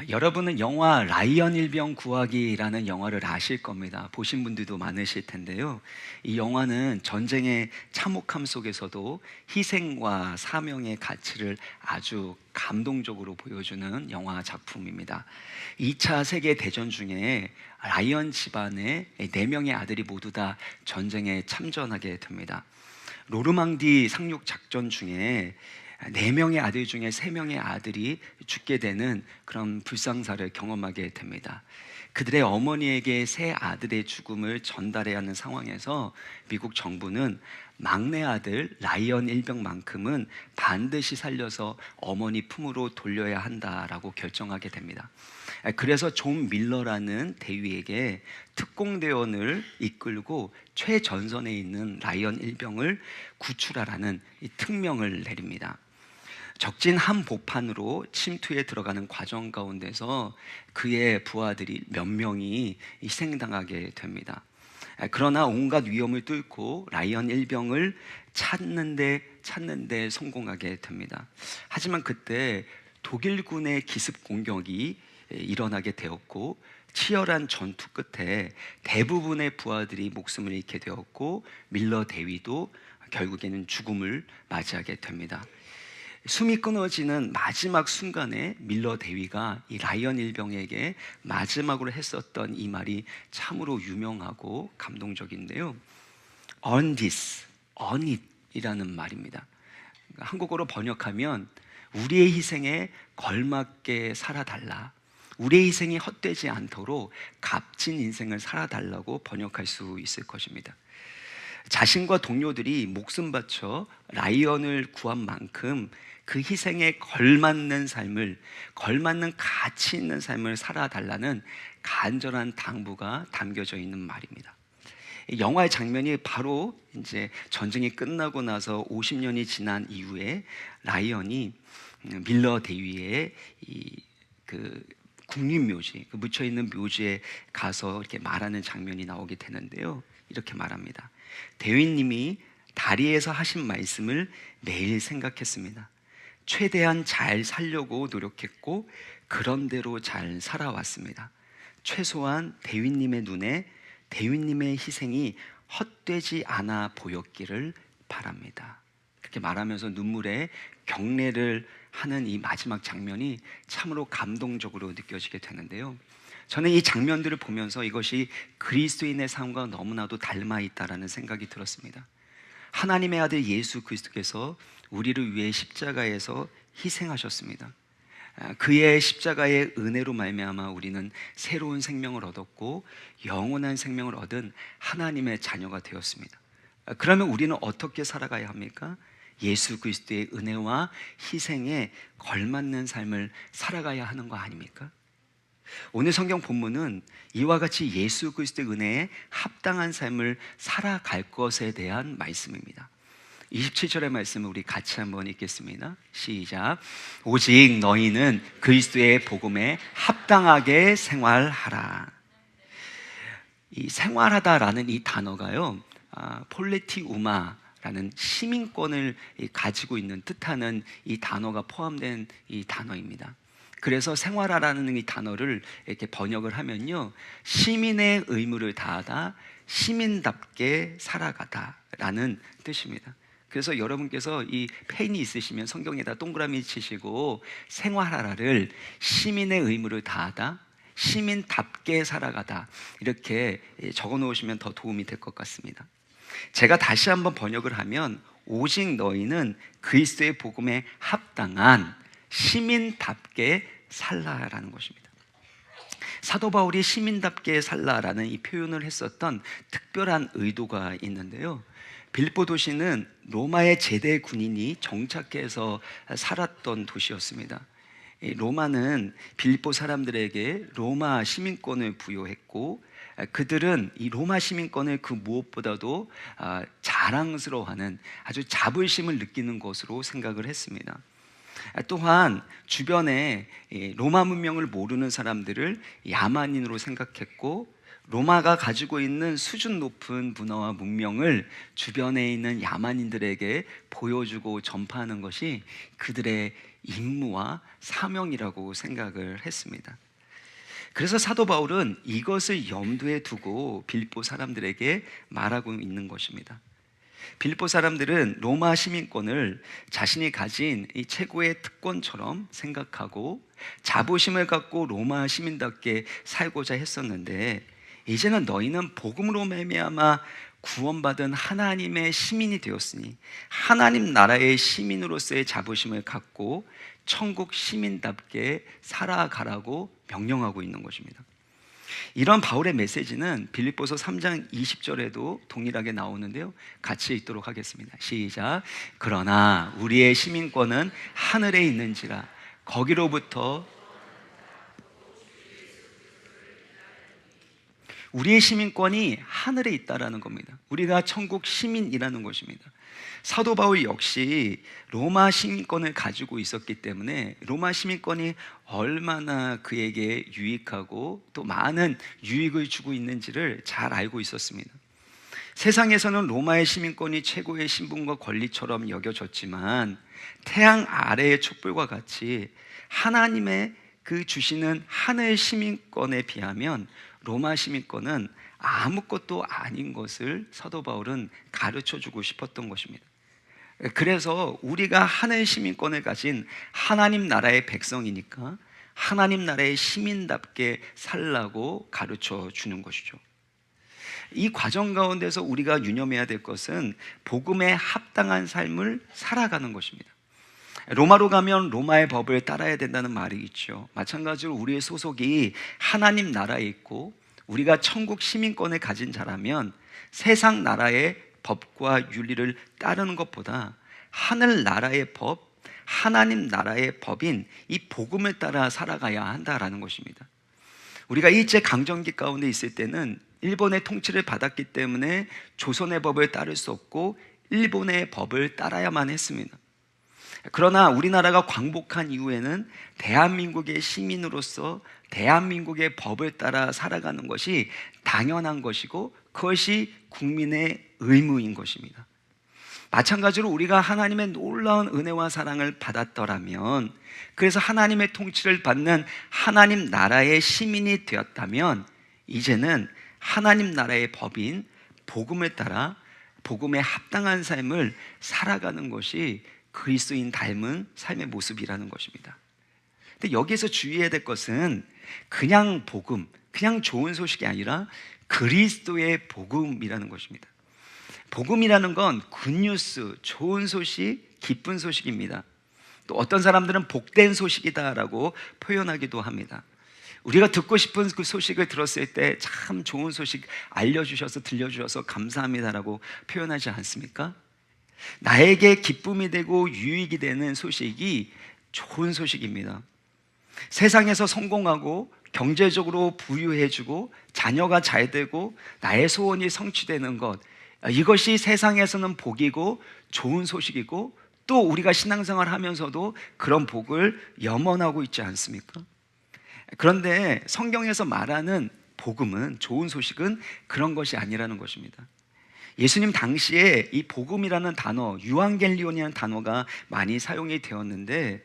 여러분은 영화 라이언 일병 구하기라는 영화를 아실 겁니다. 보신 분들도 많으실 텐데요. 이 영화는 전쟁의 참혹함 속에서도 희생과 사명의 가치를 아주 감동적으로 보여주는 영화 작품입니다. 2차 세계 대전 중에 라이언 집안의 4명의 아들이 모두 다 전쟁에 참전하게 됩니다. 노르망디 상륙 작전 중에 4명의 아들 중에 3명의 아들이 죽게 되는 그런 불상사를 경험하게 됩니다. 그들의 어머니에게 세 아들의 죽음을 전달해야 하는 상황에서 미국 정부는 막내 아들 라이언 일병만큼은 반드시 살려서 어머니 품으로 돌려야 한다라고 결정하게 됩니다. 그래서 존 밀러라는 대위에게 특공대원을 이끌고 최전선에 있는 라이언 일병을 구출하라는 이 특명을 내립니다. 적진 한복판으로 침투해 들어가는 과정 가운데서 그의 부하들이 몇 명이 희생당하게 됩니다. 그러나 온갖 위험을 뚫고 라이언 일병을 찾는데 성공하게 됩니다. 하지만 그때 독일군의 기습 공격이 일어나게 되었고, 치열한 전투 끝에 대부분의 부하들이 목숨을 잃게 되었고, 밀러 대위도 결국에는 죽음을 맞이하게 됩니다. 숨이 끊어지는 마지막 순간에 밀러 대위가 이 라이언 일병에게 마지막으로 했었던 이 말이 참으로 유명하고 감동적인데요. Earn this, earn it 이라는 말입니다. 한국어로 번역하면 우리의 희생에 걸맞게 살아달라, 우리의 희생이 헛되지 않도록 값진 인생을 살아달라고 번역할 수 있을 것입니다. 자신과 동료들이 목숨 바쳐 라이언을 구한 만큼 그 희생에 걸맞는 삶을, 걸맞는 가치 있는 삶을 살아달라는 간절한 당부가 담겨져 있는 말입니다. 영화의 장면이 바로 이제 전쟁이 끝나고 나서 50년이 지난 이후에 라이언이 밀러 대위의 그 국립묘지, 그 묻혀 있는 묘지에 가서 이렇게 말하는 장면이 나오게 되는데요. 이렇게 말합니다. 대위님이 다리에서 하신 말씀을 매일 생각했습니다. 최대한 잘 살려고 노력했고 그런대로 잘 살아왔습니다. 최소한 대위님의 눈에 대위님의 희생이 헛되지 않아 보였기를 바랍니다. 그렇게 말하면서 눈물에 경례를 하는 이 마지막 장면이 참으로 감동적으로 느껴지게 되는데요. 저는 이 장면들을 보면서 이것이 그리스도인의 삶과 너무나도 닮아 있다라는 생각이 들었습니다. 하나님의 아들 예수 그리스도께서 우리를 위해 십자가에서 희생하셨습니다. 그의 십자가의 은혜로 말미암아 우리는 새로운 생명을 얻었고 영원한 생명을 얻은 하나님의 자녀가 되었습니다. 그러면 우리는 어떻게 살아가야 합니까? 예수 그리스도의 은혜와 희생에 걸맞는 삶을 살아가야 하는 거 아닙니까? 오늘 성경 본문은 이와 같이 예수 그리스도의 은혜에 합당한 삶을 살아갈 것에 대한 말씀입니다. 27절의 말씀을 우리 같이 한번 읽겠습니다. 시작. 오직 너희는 그리스도의 복음에 합당하게 생활하라. 이 생활하다라는 이 단어가요, 폴레티우마라는 시민권을 가지고 있는 뜻하는 이 단어가 포함된 이 단어입니다. 그래서 생활하라는 이 단어를 이렇게 번역을 하면요, 시민의 의무를 다하다, 시민답게 살아가다라는 뜻입니다. 그래서 여러분께서 이 펜이 있으시면 성경에다 동그라미 치시고 생활하라를 시민의 의무를 다하다, 시민답게 살아가다 이렇게 적어 놓으시면 더 도움이 될 것 같습니다. 제가 다시 한번 번역을 하면 오직 너희는 그리스도의 복음에 합당한 시민답게 살라라는 것입니다. 사도 바울이 시민답게 살라라는 이 표현을 했었던 특별한 의도가 있는데요. 빌립보 도시는 로마의 제대 군인이 정착해서 살았던 도시였습니다. 로마는 빌립보 사람들에게 로마 시민권을 부여했고, 그들은 이 로마 시민권을 그 무엇보다도 자랑스러워하는 아주 자부심을 느끼는 것으로 생각을 했습니다. 또한 주변에 로마 문명을 모르는 사람들을 야만인으로 생각했고, 로마가 가지고 있는 수준 높은 문화와 문명을 주변에 있는 야만인들에게 보여주고 전파하는 것이 그들의 임무와 사명이라고 생각을 했습니다. 그래서 사도 바울은 이것을 염두에 두고 빌립보 사람들에게 말하고 있는 것입니다. 빌립보 사람들은 로마 시민권을 자신이 가진 이 최고의 특권처럼 생각하고 자부심을 갖고 로마 시민답게 살고자 했었는데, 이제는 너희는 복음으로 말미암아 구원받은 하나님의 시민이 되었으니 하나님 나라의 시민으로서의 자부심을 갖고 천국 시민답게 살아가라고 명령하고 있는 것입니다. 이런 바울의 메시지는 빌립보서 3장 20절에도 동일하게 나오는데요, 같이 읽도록 하겠습니다. 시작. 그러나 우리의 시민권은 하늘에 있는지라 거기로부터 우리의 시민권이 하늘에 있다라는 겁니다. 우리가 천국 시민이라는 것입니다. 사도 바울 역시 로마 시민권을 가지고 있었기 때문에 로마 시민권이 얼마나 그에게 유익하고 또 많은 유익을 주고 있는지를 잘 알고 있었습니다. 세상에서는 로마의 시민권이 최고의 신분과 권리처럼 여겨졌지만 태양 아래의 촛불과 같이 하나님의 그 주시는 하늘 시민권에 비하면 로마 시민권은 아무것도 아닌 것을 사도 바울은 가르쳐주고 싶었던 것입니다. 그래서 우리가 하늘 시민권을 가진 하나님 나라의 백성이니까 하나님 나라의 시민답게 살라고 가르쳐 주는 것이죠. 이 과정 가운데서 우리가 유념해야 될 것은 복음에 합당한 삶을 살아가는 것입니다. 로마로 가면 로마의 법을 따라야 된다는 말이 있죠. 마찬가지로 우리의 소속이 하나님 나라에 있고 우리가 천국 시민권을 가진 자라면 세상 나라의 법과 윤리를 따르는 것보다 하늘 나라의 법, 하나님 나라의 법인 이 복음을 따라 살아가야 한다라는 것입니다. 우리가 일제 강점기 가운데 있을 때는 일본의 통치를 받았기 때문에 조선의 법을 따를 수 없고 일본의 법을 따라야만 했습니다. 그러나 우리나라가 광복한 이후에는 대한민국의 시민으로서 대한민국의 법을 따라 살아가는 것이 당연한 것이고 그것이 국민의 의무인 것입니다. 마찬가지로 우리가 하나님의 놀라운 은혜와 사랑을 받았더라면, 그래서 하나님의 통치를 받는 하나님 나라의 시민이 되었다면 이제는 하나님 나라의 법인 복음을 따라 복음에 합당한 삶을 살아가는 것이 그리스도인 닮은 삶의 모습이라는 것입니다. 근데 여기에서 주의해야 될 것은 그냥 복음, 그냥 좋은 소식이 아니라 그리스도의 복음이라는 것입니다. 복음이라는 건 굿뉴스, 좋은 소식, 기쁜 소식입니다. 또 어떤 사람들은 복된 소식이다라고 표현하기도 합니다. 우리가 듣고 싶은 그 소식을 들었을 때 참 좋은 소식 알려주셔서 들려주셔서 감사합니다라고 표현하지 않습니까? 나에게 기쁨이 되고 유익이 되는 소식이 좋은 소식입니다. 세상에서 성공하고 경제적으로 부유해지고 자녀가 잘 되고 나의 소원이 성취되는 것, 이것이 세상에서는 복이고 좋은 소식이고 또 우리가 신앙생활 하면서도 그런 복을 염원하고 있지 않습니까? 그런데 성경에서 말하는 복음은, 좋은 소식은 그런 것이 아니라는 것입니다. 예수님 당시에 이 복음이라는 단어, 유앙겔리온이라는 단어가 많이 사용이 되었는데,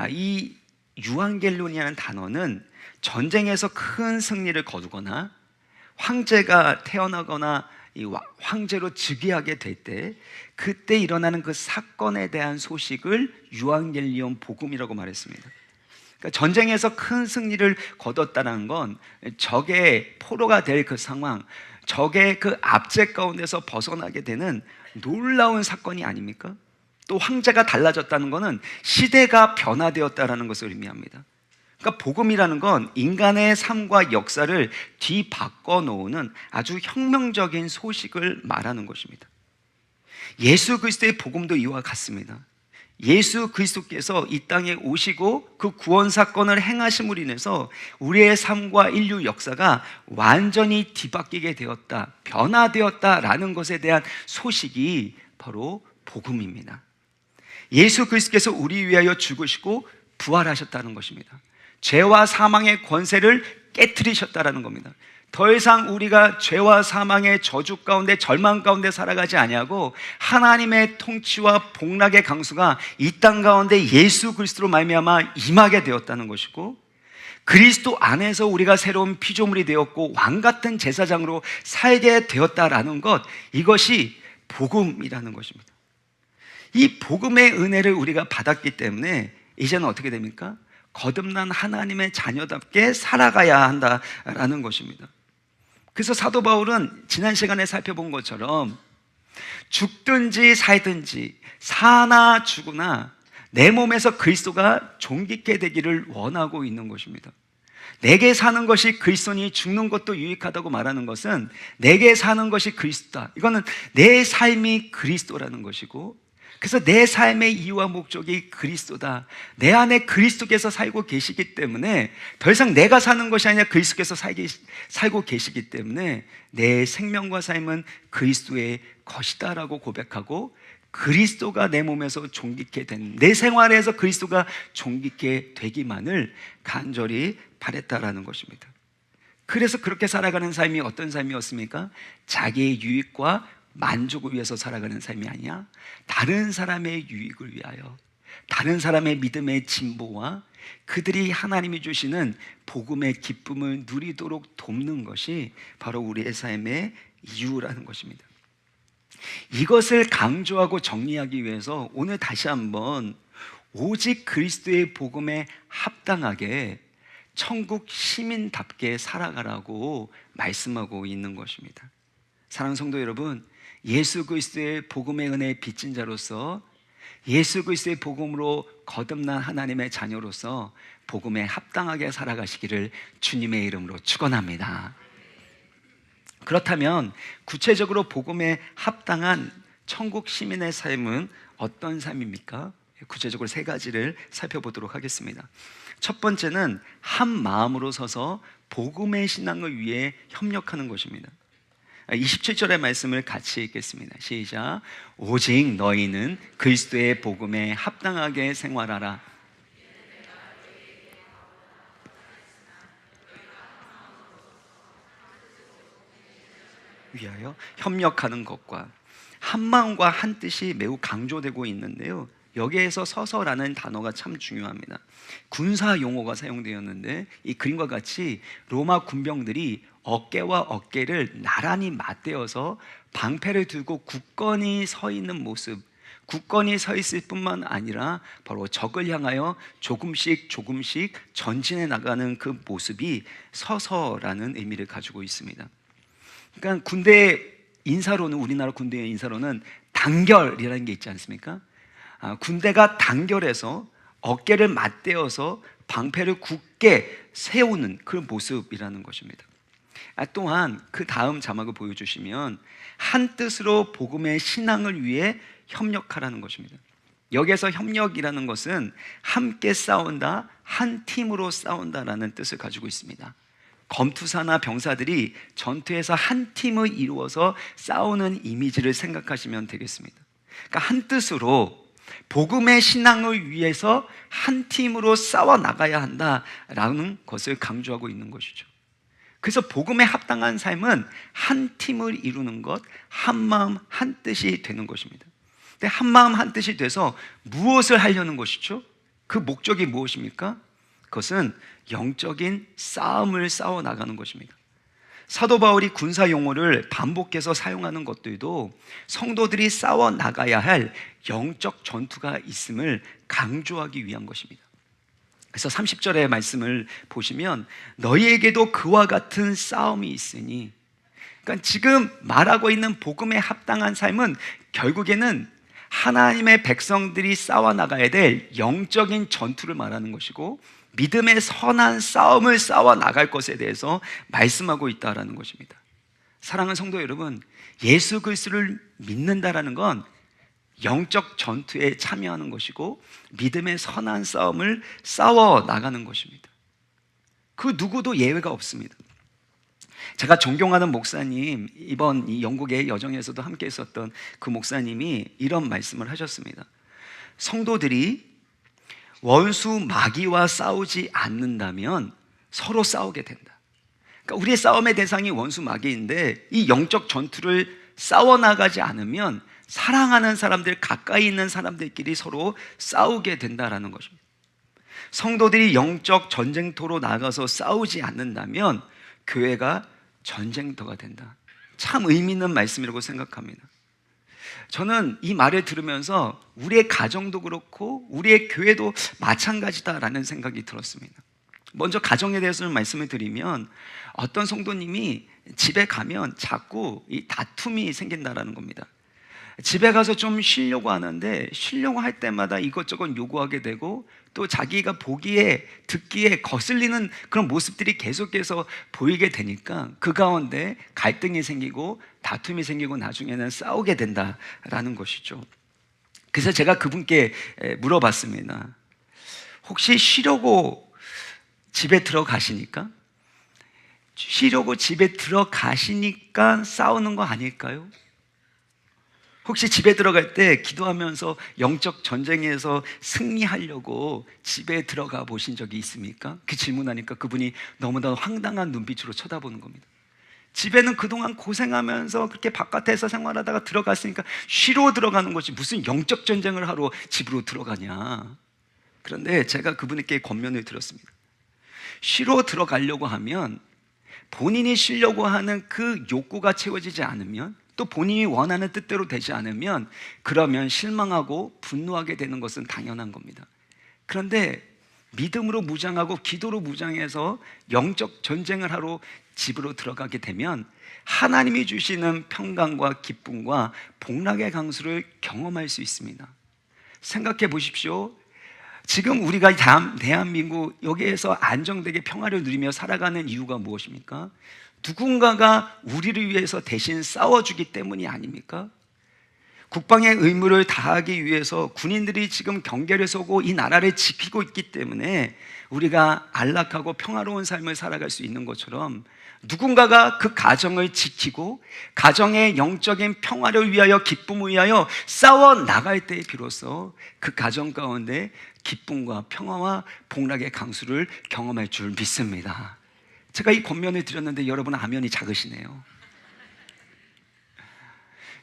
이 유앙겔리온이라는 단어는 전쟁에서 큰 승리를 거두거나 황제가 태어나거나 이 황제로 즉위하게 될 때 그때 일어나는 그 사건에 대한 소식을 유앙겔리온 복음이라고 말했습니다. 그러니까 전쟁에서 큰 승리를 거뒀다는 건 적의 포로가 될 그 상황, 적의 그 압제 가운데서 벗어나게 되는 놀라운 사건이 아닙니까? 또 황제가 달라졌다는 것은 시대가 변화되었다는 것을 의미합니다. 그러니까 복음이라는 건 인간의 삶과 역사를 뒤바꿔 놓는 아주 혁명적인 소식을 말하는 것입니다. 예수 그리스도의 복음도 이와 같습니다. 예수 그리스도께서 이 땅에 오시고 그 구원 사건을 행하심으로 인해서 우리의 삶과 인류 역사가 완전히 뒤바뀌게 되었다, 변화되었다라는 것에 대한 소식이 바로 복음입니다. 예수 그리스도께서 우리 위하여 죽으시고 부활하셨다는 것입니다. 죄와 사망의 권세를 깨트리셨다라는 겁니다. 더 이상 우리가 죄와 사망의 저주 가운데 절망 가운데 살아가지 아니하고 하나님의 통치와 복락의 강수가 이 땅 가운데 예수 그리스도로 말미암아 임하게 되었다는 것이고, 그리스도 안에서 우리가 새로운 피조물이 되었고 왕 같은 제사장으로 살게 되었다라는 것, 이것이 복음이라는 것입니다. 이 복음의 은혜를 우리가 받았기 때문에 이제는 어떻게 됩니까? 거듭난 하나님의 자녀답게 살아가야 한다라는 것입니다. 그래서 사도 바울은 지난 시간에 살펴본 것처럼 죽든지 살든지 사나 죽으나 내 몸에서 그리스도가 존귀케 되기를 원하고 있는 것입니다. 내게 사는 것이 그리스도니 죽는 것도 유익하다고 말하는 것은 내게 사는 것이 그리스도다. 이거는 내 삶이 그리스도라는 것이고, 그래서 내 삶의 이유와 목적이 그리스도다. 내 안에 그리스도께서 살고 계시기 때문에 더 이상 내가 사는 것이 아니라 그리스도께서 살고 계시기 때문에 내 생명과 삶은 그리스도의 것이다라고 고백하고, 그리스도가 내 몸에서 존귀케 된, 내 생활에서 그리스도가 존귀케 되기만을 간절히 바랬다라는 것입니다. 그래서 그렇게 살아가는 삶이 어떤 삶이었습니까? 자기의 유익과 만족을 위해서 살아가는 삶이 아니야, 다른 사람의 유익을 위하여, 다른 사람의 믿음의 진보와 그들이 하나님이 주시는 복음의 기쁨을 누리도록 돕는 것이 바로 우리의 삶의 이유라는 것입니다. 이것을 강조하고 정리하기 위해서 오늘 다시 한번 오직 그리스도의 복음에 합당하게 천국 시민답게 살아가라고 말씀하고 있는 것입니다. 사랑하는 성도 여러분, 예수 그리스도의 복음의 은혜에 빚진 자로서, 예수 그리스도의 복음으로 거듭난 하나님의 자녀로서 복음에 합당하게 살아가시기를 주님의 이름으로 축원합니다. 그렇다면 구체적으로 복음에 합당한 천국 시민의 삶은 어떤 삶입니까? 구체적으로 세 가지를 살펴보도록 하겠습니다. 첫 번째는 한 마음으로 서서 복음의 신앙을 위해 협력하는 것입니다. 27절의 말씀을 같이 읽겠습니다. 시작. 오직 너희는 그리스도의 복음에 합당하게 생활하라. 위하여 협력하는 것과 한 마음과 한 뜻이 매우 강조되고 있는데요, 여기에서 서서라는 단어가 참 중요합니다. 군사 용어가 사용되었는데 이 그림과 같이 로마 군병들이 어깨와 어깨를 나란히 맞대어서 방패를 들고 굳건히 서 있는 모습, 굳건히 서 있을 뿐만 아니라 바로 적을 향하여 조금씩 조금씩 전진해 나가는 그 모습이 서서라는 의미를 가지고 있습니다. 그러니까 군대 인사로는, 우리나라 군대의 인사로는 단결이라는 게 있지 않습니까? 군대가 단결해서 어깨를 맞대어서 방패를 굳게 세우는 그 모습이라는 것입니다. 또한 그 다음 자막을 보여주시면 한 뜻으로 복음의 신앙을 위해 협력하라는 것입니다. 여기에서 협력이라는 것은 함께 싸운다, 한 팀으로 싸운다라는 뜻을 가지고 있습니다. 검투사나 병사들이 전투에서 한 팀을 이루어서 싸우는 이미지를 생각하시면 되겠습니다. 그러니까 한 뜻으로 복음의 신앙을 위해서 한 팀으로 싸워 나가야 한다라는 것을 강조하고 있는 것이죠. 그래서 복음에 합당한 삶은 한 팀을 이루는 것, 한 마음 한 뜻이 되는 것입니다. 근데 한 마음 한 뜻이 돼서 무엇을 하려는 것이죠? 그 목적이 무엇입니까? 그것은 영적인 싸움을 싸워 나가는 것입니다. 사도 바울이 군사 용어를 반복해서 사용하는 것들도 성도들이 싸워 나가야 할 영적 전투가 있음을 강조하기 위한 것입니다. 그래서 30절의 말씀을 보시면 너희에게도 그와 같은 싸움이 있으니, 그러니까 지금 말하고 있는 복음에 합당한 삶은 결국에는 하나님의 백성들이 싸워 나가야 될 영적인 전투를 말하는 것이고, 믿음의 선한 싸움을 싸워 나갈 것에 대해서 말씀하고 있다라는 것입니다. 사랑하는 성도 여러분, 예수 그리스도를 믿는다라는 건 영적 전투에 참여하는 것이고 믿음의 선한 싸움을 싸워 나가는 것입니다. 그 누구도 예외가 없습니다. 제가 존경하는 목사님, 이번 이 영국의 여정에서도 함께 있었던 그 목사님이 이런 말씀을 하셨습니다. 성도들이 원수 마귀와 싸우지 않는다면 서로 싸우게 된다. 그러니까 우리의 싸움의 대상이 원수 마귀인데 이 영적 전투를 싸워나가지 않으면 사랑하는 사람들, 가까이 있는 사람들끼리 서로 싸우게 된다라는 것입니다. 성도들이 영적 전쟁터로 나가서 싸우지 않는다면 교회가 전쟁터가 된다. 참 의미 있는 말씀이라고 생각합니다. 저는 이 말을 들으면서 우리의 가정도 그렇고 우리의 교회도 마찬가지다라는 생각이 들었습니다. 먼저 가정에 대해서 좀 말씀을 드리면 어떤 성도님이 집에 가면 자꾸 이 다툼이 생긴다라는 겁니다. 집에 가서 좀 쉬려고 하는데 쉬려고 할 때마다 이것저것 요구하게 되고 또 자기가 보기에 듣기에 거슬리는 그런 모습들이 계속해서 보이게 되니까 그 가운데 갈등이 생기고 다툼이 생기고 나중에는 싸우게 된다라는 것이죠. 그래서 제가 그분께 물어봤습니다. 혹시 쉬려고 집에 들어가시니까? 쉬려고 집에 들어가시니까 싸우는 거 아닐까요? 혹시 집에 들어갈 때 기도하면서 영적 전쟁에서 승리하려고 집에 들어가 보신 적이 있습니까? 그 질문하니까 그분이 너무나 황당한 눈빛으로 쳐다보는 겁니다. 집에는 그동안 고생하면서 그렇게 바깥에서 생활하다가 들어갔으니까 쉬러 들어가는 거지 무슨 영적 전쟁을 하러 집으로 들어가냐. 그런데 제가 그분에게 권면을 드렸습니다. 쉬러 들어가려고 하면 본인이 쉬려고 하는 그 욕구가 채워지지 않으면 또 본인이 원하는 뜻대로 되지 않으면 그러면 실망하고 분노하게 되는 것은 당연한 겁니다. 그런데 믿음으로 무장하고 기도로 무장해서 영적 전쟁을 하러 집으로 들어가게 되면 하나님이 주시는 평강과 기쁨과 복락의 강수를 경험할 수 있습니다. 생각해 보십시오. 지금 우리가 대한민국 여기에서 안정되게 평화를 누리며 살아가는 이유가 무엇입니까? 누군가가 우리를 위해서 대신 싸워주기 때문이 아닙니까? 국방의 의무를 다하기 위해서 군인들이 지금 경계를 서고 이 나라를 지키고 있기 때문에 우리가 안락하고 평화로운 삶을 살아갈 수 있는 것처럼 누군가가 그 가정을 지키고 가정의 영적인 평화를 위하여 기쁨을 위하여 싸워 나갈 때에 비로소 그 가정 가운데 기쁨과 평화와 복락의 강수를 경험할 줄 믿습니다. 제가 이 권면을 드렸는데 여러분 아멘이 작으시네요.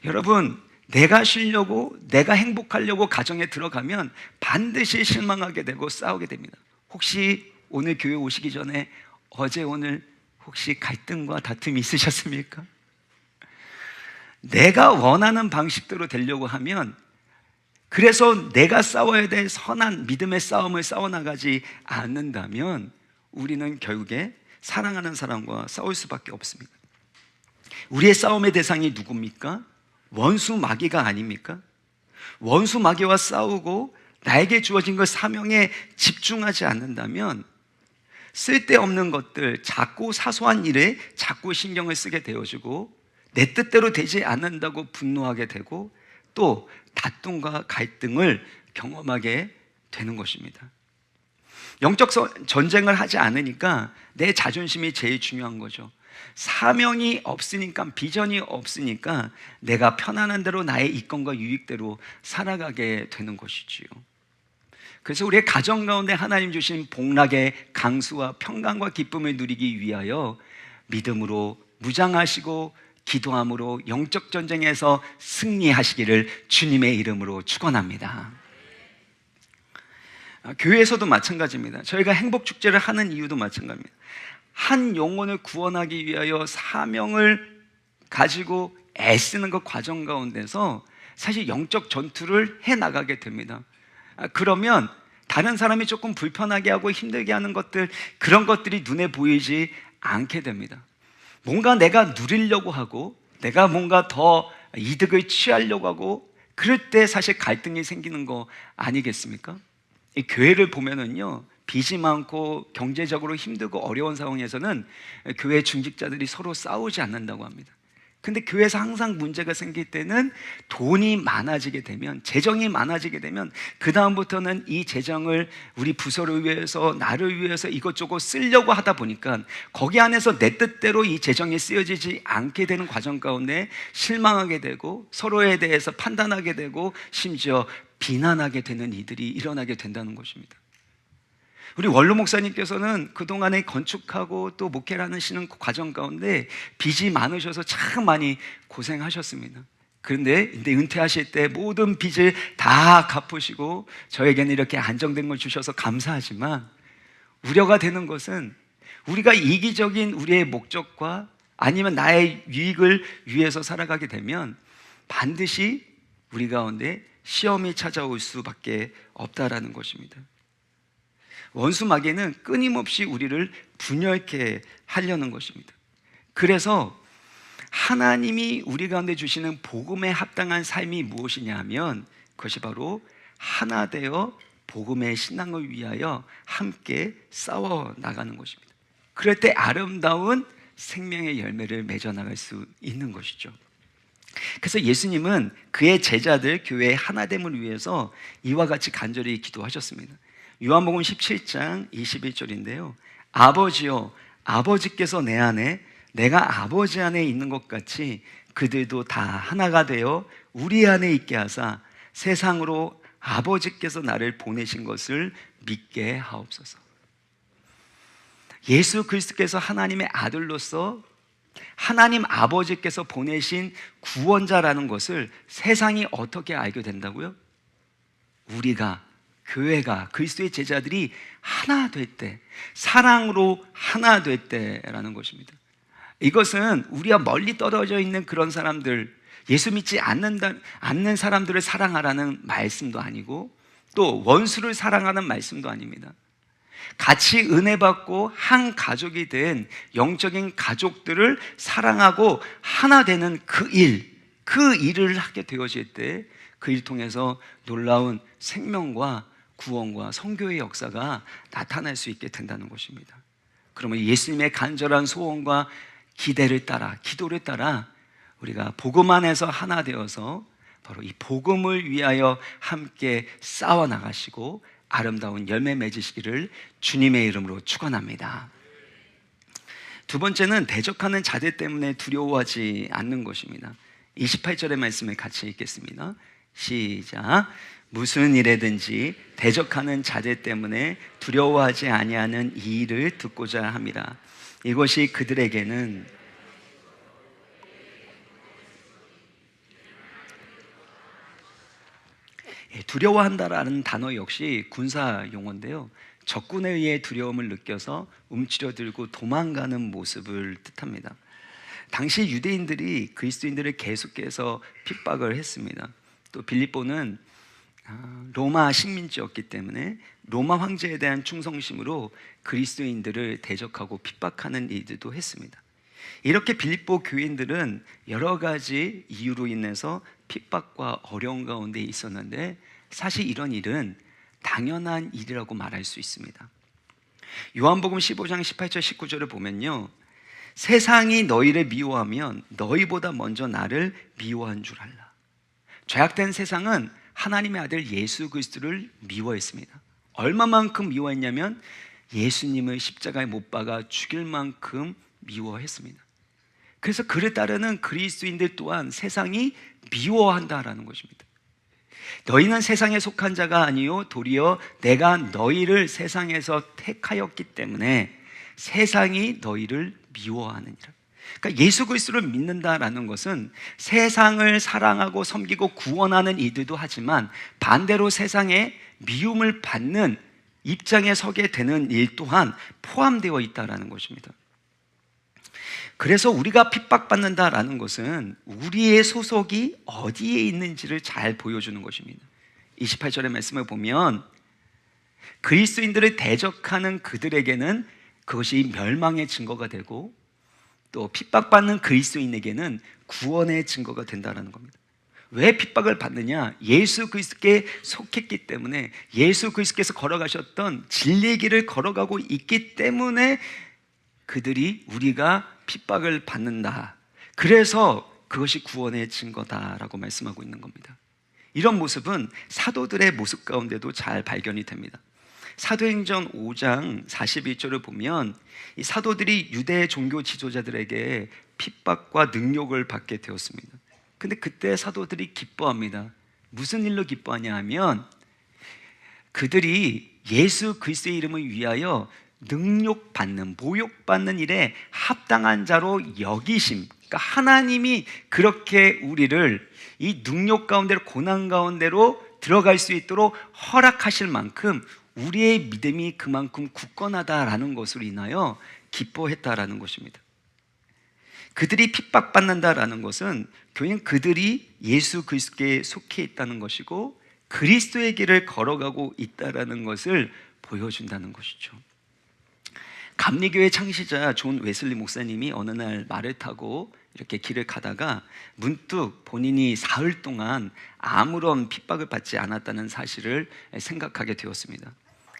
여러분 내가 쉬려고 내가 행복하려고 가정에 들어가면 반드시 실망하게 되고 싸우게 됩니다. 혹시 오늘 교회 오시기 전에 어제 오늘 혹시 갈등과 다툼이 있으셨습니까? 내가 원하는 방식대로 되려고 하면 그래서 내가 싸워야 될 선한 믿음의 싸움을 싸워나가지 않는다면 우리는 결국에 사랑하는 사람과 싸울 수밖에 없습니다. 우리의 싸움의 대상이 누굽니까? 원수 마귀가 아닙니까? 원수 마귀와 싸우고 나에게 주어진 그 사명에 집중하지 않는다면 쓸데없는 것들, 작고 사소한 일에 자꾸 신경을 쓰게 되어지고 내 뜻대로 되지 않는다고 분노하게 되고 또 다툼과 갈등을 경험하게 되는 것입니다. 영적 전쟁을 하지 않으니까 내 자존심이 제일 중요한 거죠. 사명이 없으니까, 비전이 없으니까 내가 편안한 대로 나의 이권과 유익대로 살아가게 되는 것이지요. 그래서 우리의 가정 가운데 하나님 주신 복락의 강수와 평강과 기쁨을 누리기 위하여 믿음으로 무장하시고 기도함으로 영적 전쟁에서 승리하시기를 주님의 이름으로 축원합니다. 교회에서도 마찬가지입니다. 저희가 행복축제를 하는 이유도 마찬가지입니다. 한 영혼을 구원하기 위하여 사명을 가지고 애쓰는 그 과정 가운데서 사실 영적 전투를 해나가게 됩니다. 그러면 다른 사람이 조금 불편하게 하고 힘들게 하는 것들, 그런 것들이 눈에 보이지 않게 됩니다. 뭔가 내가 누리려고 하고 내가 뭔가 더 이득을 취하려고 하고 그럴 때 사실 갈등이 생기는 거 아니겠습니까? 이 교회를 보면은요, 빚이 많고 경제적으로 힘들고 어려운 상황에서는 교회 중직자들이 서로 싸우지 않는다고 합니다. 근데 교회에서 항상 문제가 생길 때는 돈이 많아지게 되면, 재정이 많아지게 되면 그 다음부터는 이 재정을 우리 부서를 위해서 나를 위해서 이것저것 쓰려고 하다 보니까 거기 안에서 내 뜻대로 이 재정이 쓰여지지 않게 되는 과정 가운데 실망하게 되고 서로에 대해서 판단하게 되고 심지어 비난하게 되는 이들이 일어나게 된다는 것입니다. 우리 원로 목사님께서는 그동안에 건축하고 또 목회를 하시는 과정 가운데 빚이 많으셔서 참 많이 고생하셨습니다. 그런데 이제 은퇴하실 때 모든 빚을 다 갚으시고 저에게는 이렇게 안정된 걸 주셔서 감사하지만, 우려가 되는 것은 우리가 이기적인 우리의 목적과 아니면 나의 유익을 위해서 살아가게 되면 반드시 우리 가운데 시험이 찾아올 수밖에 없다라는 것입니다. 원수 마귀는 끊임없이 우리를 분열케 하려는 것입니다. 그래서 하나님이 우리 가운데 주시는 복음에 합당한 삶이 무엇이냐 하면 그것이 바로 하나 되어 복음의 신앙을 위하여 함께 싸워 나가는 것입니다. 그럴 때 아름다운 생명의 열매를 맺어 나갈 수 있는 것이죠. 그래서 예수님은 그의 제자들 교회의 하나됨을 위해서 이와 같이 간절히 기도하셨습니다. 요한복음 17장 21절인데요. 아버지여, 아버지께서 내 안에 내가 아버지 안에 있는 것 같이 그들도 다 하나가 되어 우리 안에 있게 하사 세상으로 아버지께서 나를 보내신 것을 믿게 하옵소서. 예수 그리스도께서 하나님의 아들로서 하나님 아버지께서 보내신 구원자라는 것을 세상이 어떻게 알게 된다고요? 우리가, 교회가, 그리스도의 제자들이 하나 될 때, 사랑으로 하나 될 때라는 것입니다. 이것은 우리가 멀리 떨어져 있는 그런 사람들, 예수 믿지 않는 사람들을 사랑하라는 말씀도 아니고 또 원수를 사랑하는 말씀도 아닙니다. 같이 은혜 받고 한 가족이 된 영적인 가족들을 사랑하고 하나 되는 그 일을 하게 되어질 때 그 일 통해서 놀라운 생명과 구원과 선교의 역사가 나타날 수 있게 된다는 것입니다. 그러면 예수님의 간절한 소원과 기도를 따라 우리가 복음 안에서 하나 되어서 바로 이 복음을 위하여 함께 싸워 나가시고 아름다운 열매 맺으시기를 주님의 이름으로 축원합니다. 두 번째는 대적하는 자들 때문에 두려워하지 않는 것입니다. 28절의 말씀을 같이 읽겠습니다. 시작. 무슨 일에든지 대적하는 자들 때문에 두려워하지 아니하는 이 일을 듣고자 함이라. 이것이 그들에게는 두려워한다라는 단어 역시 군사 용어인데요, 적군에 의해 두려움을 느껴서 움츠려들고 도망가는 모습을 뜻합니다. 당시 유대인들이 그리스도인들을 계속해서 핍박을 했습니다. 또 빌립보는 로마 식민지였기 때문에 로마 황제에 대한 충성심으로 그리스도인들을 대적하고 핍박하는 일들도 했습니다. 이렇게 빌립보 교인들은 여러 가지 이유로 인해서 핍박과 어려운 가운데 있었는데 사실 이런 일은 당연한 일이라고 말할 수 있습니다. 요한복음 15장 18절 19절을 보면요, 세상이 너희를 미워하면 너희보다 먼저 나를 미워한 줄 알라. 죄악된 세상은 하나님의 아들 예수 그리스도를 미워했습니다. 얼마만큼 미워했냐면 예수님을 십자가에 못 박아 죽일 만큼 미워했습니다. 그래서 그를 따르는 그리스도인들 또한 세상이 미워한다라는 것입니다. 너희는 세상에 속한 자가 아니요 도리어 내가 너희를 세상에서 택하였기 때문에 세상이 너희를 미워하느니라. 그러니까 예수 그리스도를 믿는다라는 것은 세상을 사랑하고 섬기고 구원하는 이들도 하지만 반대로 세상에 미움을 받는 입장에 서게 되는 일 또한 포함되어 있다라는 것입니다. 그래서 우리가 핍박받는다라는 것은 우리의 소속이 어디에 있는지를 잘 보여주는 것입니다. 28절의 말씀을 보면 그리스도인들을 대적하는 그들에게는 그것이 멸망의 증거가 되고 또 핍박받는 그리스도인에게는 구원의 증거가 된다는 겁니다. 왜 핍박을 받느냐? 예수 그리스도께 속했기 때문에, 예수 그리스도께서 걸어가셨던 진리의 길을 걸어가고 있기 때문에 그들이 우리가 핍박을 받는다. 그래서 그것이 구원의 증거다라고 말씀하고 있는 겁니다. 이런 모습은 사도들의 모습 가운데도 잘 발견이 됩니다. 사도행전 5장 41절을 보면 이 사도들이 유대 종교 지도자들에게 핍박과 능욕을 받게 되었습니다. 근데 그때 사도들이 기뻐합니다. 무슨 일로 기뻐하냐 하면 그들이 예수 그리스도의 이름을 위하여 능욕받는, 모욕받는 일에 합당한 자로 여기심. 그러니까 하나님이 그렇게 우리를 이 능욕 가운데로, 고난 가운데로 들어갈 수 있도록 허락하실 만큼 우리의 믿음이 그만큼 굳건하다라는 것으로 인하여 기뻐했다라는 것입니다. 그들이 핍박받는다라는 것은 교회는 그들이 예수 그리스도께 속해 있다는 것이고 그리스도의 길을 걸어가고 있다라는 것을 보여준다는 것이죠. 감리교회 창시자 존 웨슬리 목사님이 어느 날 말을 타고 이렇게 길을 가다가 문득 본인이 사흘 동안 아무런 핍박을 받지 않았다는 사실을 생각하게 되었습니다.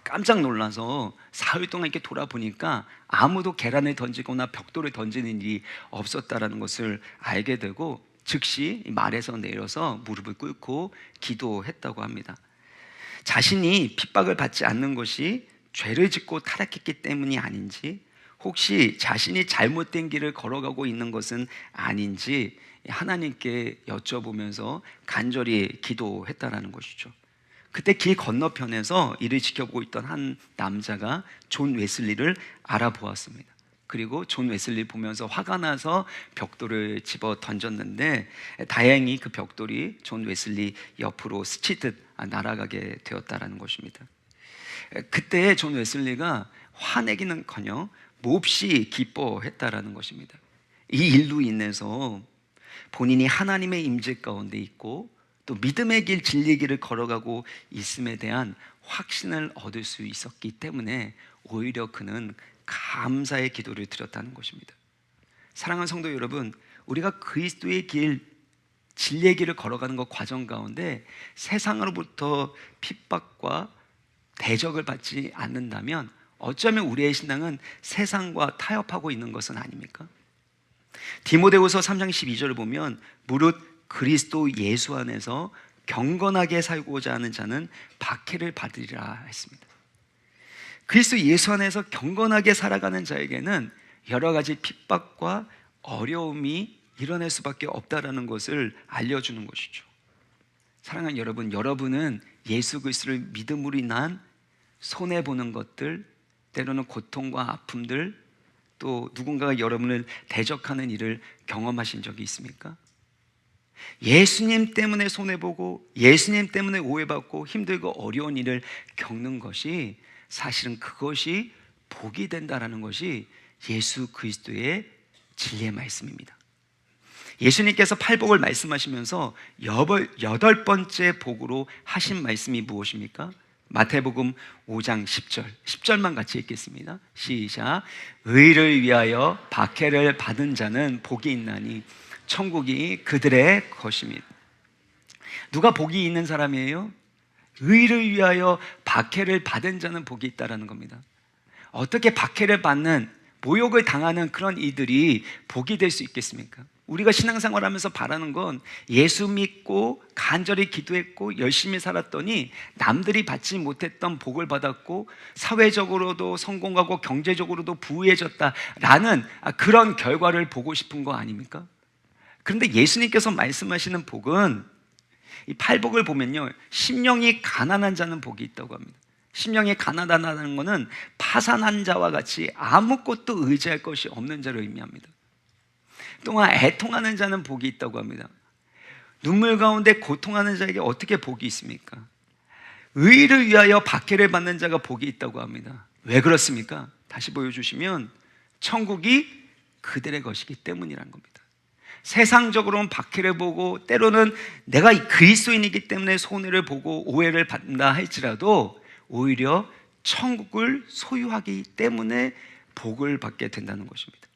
깜짝 놀라서 사흘 동안 이렇게 돌아보니까 아무도 계란을 던지거나 벽돌을 던지는 일이 없었다는 것을 알게 되고 즉시 말에서 내려서 무릎을 꿇고 기도했다고 합니다. 자신이 핍박을 받지 않는 것이 죄를 짓고 타락했기 때문이 아닌지, 혹시 자신이 잘못된 길을 걸어가고 있는 것은 아닌지 하나님께 여쭤보면서 간절히 기도했다는 것이죠. 그때 길 건너편에서 이를 지켜보고 있던 한 남자가 존 웨슬리를 알아보았습니다. 그리고 존 웨슬리 보면서 화가 나서 벽돌을 집어 던졌는데 다행히 그 벽돌이 존 웨슬리 옆으로 스치듯 날아가게 되었다는 것입니다. 그때 존 웨슬리가 화내기는커녕 몹시 기뻐했다라는 것입니다. 이 일로 인해서 본인이 하나님의 임재 가운데 있고 또 믿음의 길, 진리의 길을 걸어가고 있음에 대한 확신을 얻을 수 있었기 때문에 오히려 그는 감사의 기도를 드렸다는 것입니다. 사랑하는 성도 여러분, 우리가 그리스도의 길, 진리의 길을 걸어가는 것 과정 가운데 세상으로부터 핍박과 대적을 받지 않는다면 어쩌면 우리의 신앙은 세상과 타협하고 있는 것은 아닙니까? 디모데후서 3장 12절을 보면 무릇 그리스도 예수 안에서 경건하게 살고자 하는 자는 박해를 받으리라 했습니다. 그리스도 예수 안에서 경건하게 살아가는 자에게는 여러 가지 핍박과 어려움이 일어날 수밖에 없다라는 것을 알려주는 것이죠. 사랑하는 여러분, 여러분은 예수 그리스도를 믿음으로 인한 손해보는 것들, 때로는 고통과 아픔들, 또 누군가가 여러분을 대적하는 일을 경험하신 적이 있습니까? 예수님 때문에 손해보고 예수님 때문에 오해받고 힘들고 어려운 일을 겪는 것이 사실은 그것이 복이 된다라는 것이 예수 그리스도의 진리의 말씀입니다. 예수님께서 팔복을 말씀하시면서 여덟 번째 복으로 하신 말씀이 무엇입니까? 마태복음 5장 10절만 같이 읽겠습니다. 시작. 의를 위하여 박해를 받은 자는 복이 있나니 천국이 그들의 것입니다. 누가 복이 있는 사람이에요? 의를 위하여 박해를 받은 자는 복이 있다라는 겁니다. 어떻게 박해를 받는, 모욕을 당하는 그런 이들이 복이 될 수 있겠습니까? 우리가 신앙생활하면서 바라는 건 예수 믿고 간절히 기도했고 열심히 살았더니 남들이 받지 못했던 복을 받았고 사회적으로도 성공하고 경제적으로도 부유해졌다라는 그런 결과를 보고 싶은 거 아닙니까? 그런데 예수님께서 말씀하시는 복은, 이 팔복을 보면요, 심령이 가난한 자는 복이 있다고 합니다. 심령이 가난하다는 것은 파산한 자와 같이 아무것도 의지할 것이 없는 자를 의미합니다. 또한 애통하는 자는 복이 있다고 합니다. 눈물 가운데 고통하는 자에게 어떻게 복이 있습니까? 의를 위하여 박해를 받는 자가 복이 있다고 합니다. 왜 그렇습니까? 다시 보여주시면 천국이 그들의 것이기 때문이라는 겁니다. 세상적으로는 박해를 보고 때로는 내가 그리스도인이기 때문에 손해를 보고 오해를 받는다 할지라도 오히려 천국을 소유하기 때문에 복을 받게 된다는 것입니다.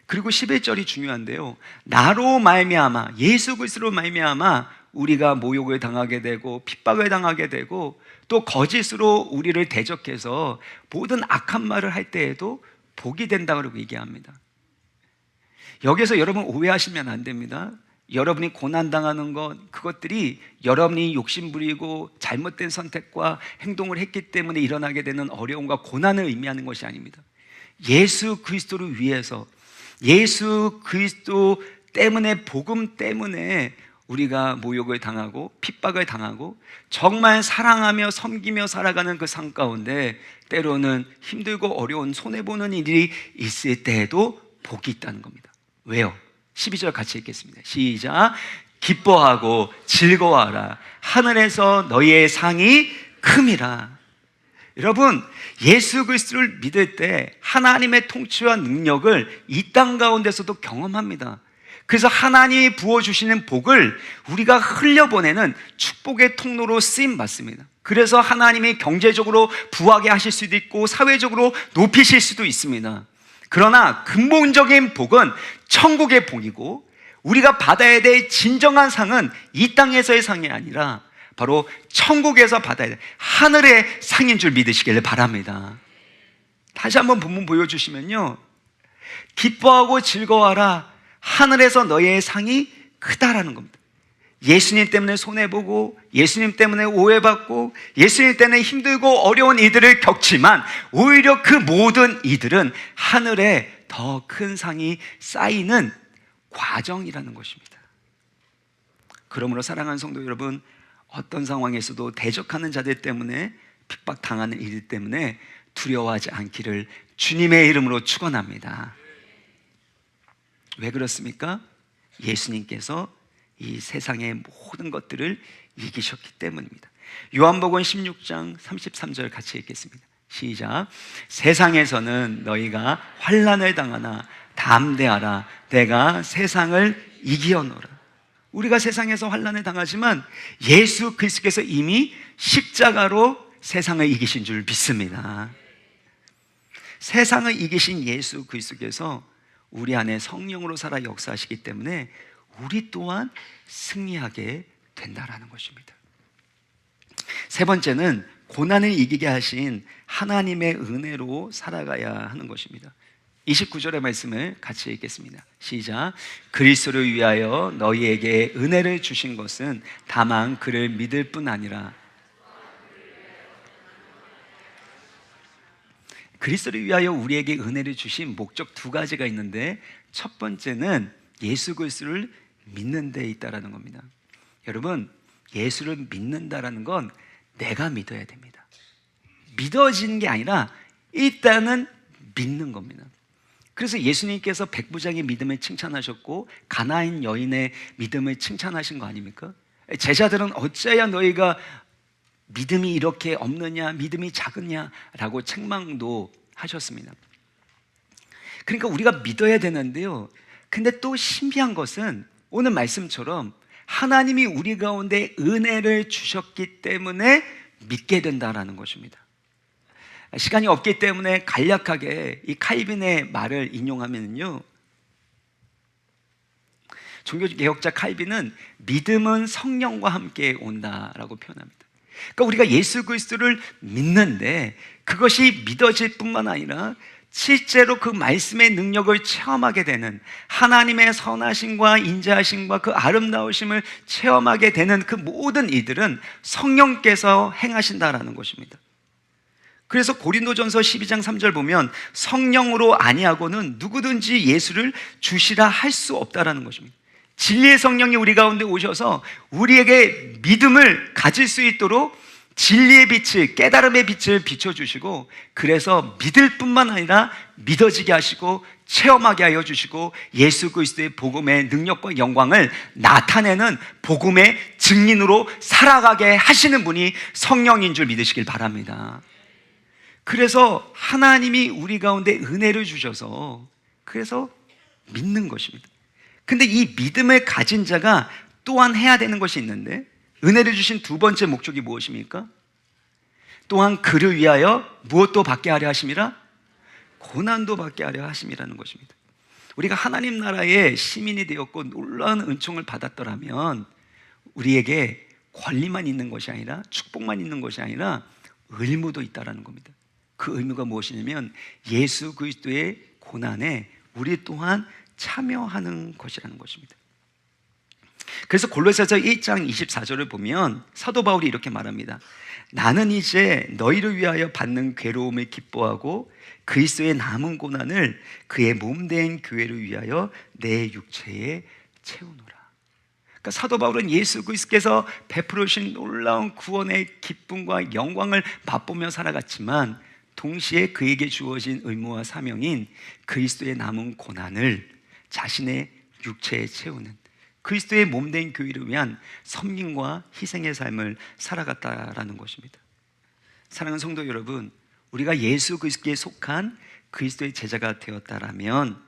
그리고 11절이 중요한데요, 나로 말미암아, 예수 그리스도로 말미암아 우리가 모욕을 당하게 되고 핍박을 당하게 되고 또 거짓으로 우리를 대적해서 모든 악한 말을 할 때에도 복이 된다고 얘기합니다. 여기서 여러분 오해하시면 안 됩니다. 여러분이 고난당하는 것, 그것들이 여러분이 욕심부리고 잘못된 선택과 행동을 했기 때문에 일어나게 되는 어려움과 고난을 의미하는 것이 아닙니다. 예수 그리스도를 위해서, 예수 그리스도 때문에, 복음 때문에 우리가 모욕을 당하고 핍박을 당하고 정말 사랑하며 섬기며 살아가는 그 삶 가운데 때로는 힘들고 어려운 손해보는 일이 있을 때에도 복이 있다는 겁니다. 왜요? 12절 같이 읽겠습니다. 시작. 기뻐하고 즐거워하라. 하늘에서 너희의 상이 큼이라. 여러분, 예수 그리스도를 믿을 때 하나님의 통치와 능력을 이 땅 가운데서도 경험합니다. 그래서 하나님이 부어주시는 복을 우리가 흘려보내는 축복의 통로로 쓰임받습니다. 그래서 하나님이 경제적으로 부하게 하실 수도 있고 사회적으로 높이실 수도 있습니다. 그러나 근본적인 복은 천국의 복이고 우리가 받아야 될 진정한 상은 이 땅에서의 상이 아니라 바로 천국에서 받아야 될 하늘의 상인 줄 믿으시기를 바랍니다. 다시 한번 본문 보여주시면요, 기뻐하고 즐거워하라. 하늘에서 너의 상이 크다라는 겁니다. 예수님 때문에 손해보고 예수님 때문에 오해받고 예수님 때문에 힘들고 어려운 이들을 겪지만 오히려 그 모든 이들은 하늘에 더 큰 상이 쌓이는 과정이라는 것입니다. 그러므로 사랑하는 성도 여러분, 어떤 상황에서도 대적하는 자들 때문에 핍박당하는 이들 때문에 두려워하지 않기를 주님의 이름으로 축원합니다. 왜 그렇습니까? 예수님께서 이 세상의 모든 것들을 이기셨기 때문입니다. 요한복음 16장 33절 같이 읽겠습니다. 시작. 세상에서는 너희가 환난을 당하나 담대하라. 내가 세상을 이기었노라. 우리가 세상에서 환난을 당하지만 예수 그리스도께서 이미 십자가로 세상을 이기신 줄 믿습니다. 세상을 이기신 예수 그리스도께서 우리 안에 성령으로 살아 역사하시기 때문에 우리 또한 승리하게 된다라는 것입니다. 세 번째는 고난을 이기게 하신 하나님의 은혜로 살아가야 하는 것입니다. 29절의 말씀을 같이 읽겠습니다. 시작. 그리스도를 위하여 너희에게 은혜를 주신 것은 다만 그를 믿을 뿐 아니라. 그리스도를 위하여 우리에게 은혜를 주신 목적 두 가지가 있는데 첫 번째는 예수 그리스도를 믿는 데 있다라는 겁니다. 여러분, 예수를 믿는다라는 건 내가 믿어야 됩니다. 믿어지는 게 아니라 일단은 믿는 겁니다. 그래서 예수님께서 백부장의 믿음을 칭찬하셨고 가나안 여인의 믿음을 칭찬하신 거 아닙니까? 제자들은 어찌하여 너희가 믿음이 이렇게 없느냐, 믿음이 작으냐라고 책망도 하셨습니다. 그러니까 우리가 믿어야 되는데요, 근데 또 신비한 것은 오늘 말씀처럼 하나님이 우리 가운데 은혜를 주셨기 때문에 믿게 된다라는 것입니다. 시간이 없기 때문에 간략하게 이 칼빈의 말을 인용하면요, 종교개혁자 칼빈은 믿음은 성령과 함께 온다라고 표현합니다. 그러니까 우리가 예수 그리스도를 믿는데 그것이 믿어질 뿐만 아니라 실제로 그 말씀의 능력을 체험하게 되는, 하나님의 선하심과 인자하심과 그 아름다우심을 체험하게 되는 그 모든 이들은 성령께서 행하신다라는 것입니다. 그래서 고린도전서 12장 3절 보면 성령으로 아니하고는 누구든지 예수를 주시라 할 수 없다라는 것입니다. 진리의 성령이 우리 가운데 오셔서 우리에게 믿음을 가질 수 있도록 진리의 빛을, 깨달음의 빛을 비춰주시고, 그래서 믿을 뿐만 아니라 믿어지게 하시고 체험하게 하여 주시고 예수 그리스도의 복음의 능력과 영광을 나타내는 복음의 증인으로 살아가게 하시는 분이 성령인 줄 믿으시길 바랍니다. 그래서 하나님이 우리 가운데 은혜를 주셔서 그래서 믿는 것입니다. 근데 이 믿음을 가진 자가 또한 해야 되는 것이 있는데, 은혜를 주신 두 번째 목적이 무엇입니까? 또한 그를 위하여 무엇도 받게 하려 하심이라? 고난도 받게 하려 하심이라는 것입니다. 우리가 하나님 나라의 시민이 되었고 놀라운 은총을 받았더라면 우리에게 권리만 있는 것이 아니라, 축복만 있는 것이 아니라 의무도 있다라는 겁니다. 그 의무가 무엇이냐면 예수 그리스도의 고난에 우리 또한 참여하는 것이라는 것입니다. 그래서 골로새서 1장 24절을 보면 사도 바울이 이렇게 말합니다. 나는 이제 너희를 위하여 받는 괴로움을 기뻐하고 그리스도의 남은 고난을 그의 몸된 교회를 위하여 내 육체에 채우노라. 그러니까 사도 바울은 예수 그리스도께서 베풀어 주신 놀라운 구원의 기쁨과 영광을 맛보며 살아갔지만 동시에 그에게 주어진 의무와 사명인 그리스도의 남은 고난을 자신의 육체에 채우는 그리스도의 몸된 교회를 위한 섬김과 희생의 삶을 살아갔다라는 것입니다. 사랑하는 성도 여러분, 우리가 예수 그리스도에 속한 그리스도의 제자가 되었다라면